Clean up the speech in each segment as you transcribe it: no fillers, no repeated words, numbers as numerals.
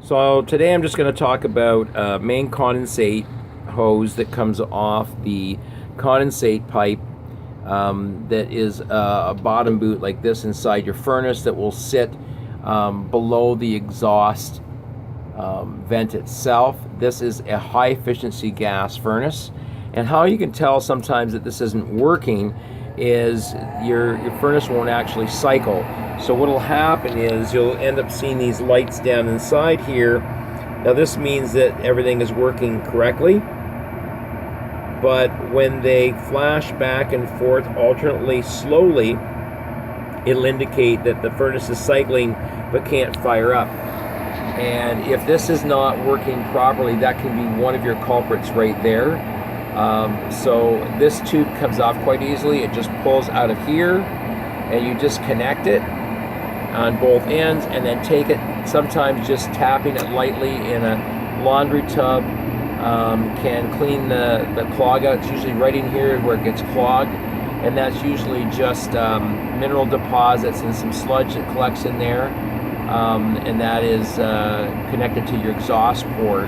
So today I'm just going to talk about main condensate hose that comes off the condensate pipe that is a bottom boot like this inside your furnace that will sit below the exhaust vent itself. This is a high efficiency gas furnace, and how you can tell sometimes that this isn't working is your furnace won't actually cycle. So what will happen is you'll end up seeing these lights down inside here. Now this means that everything is working correctly, but when they flash back and forth alternately slowly, it'll indicate that the furnace is cycling but can't fire up. And if this is not working properly, that can be one of your culprits right there. So this tube comes off quite easily. It just pulls out of here, and you disconnect it on both ends, and then take it. Sometimes just tapping it lightly in a laundry tub can clean the clog out. It's usually right in here where it gets clogged, and that's usually just mineral deposits and some sludge that collects in there, and that is connected to your exhaust port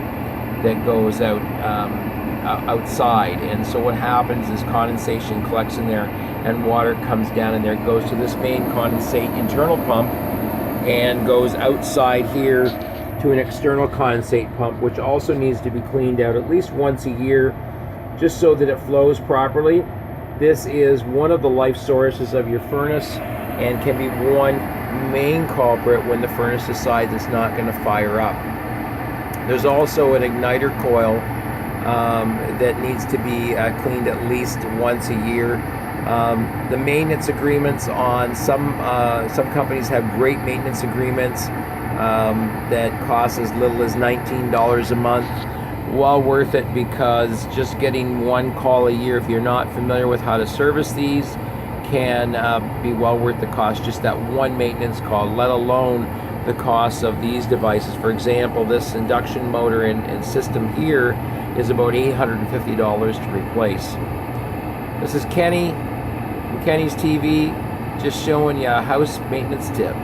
that goes out outside. And so what happens is condensation collects in there and water comes down in there. It goes to this main condensate internal pump and goes outside here to an external condensate pump, which also needs to be cleaned out at least once a year just so that it flows properly. This is one of the life sources of your furnace and can be one main culprit when the furnace decides it's not going to fire up. There's also an igniter coil that needs to be cleaned at least once a year. The maintenance agreements on some companies have great maintenance agreements that cost as little as $19 a month. Well worth it, because just getting one call a year, if you're not familiar with how to service these, can be well worth the cost. Just that one maintenance call, let alone the cost of these devices. For example, this induction motor and system here is about $850 to replace. This is Kenny from Kenny's TV, just showing you a house maintenance tip.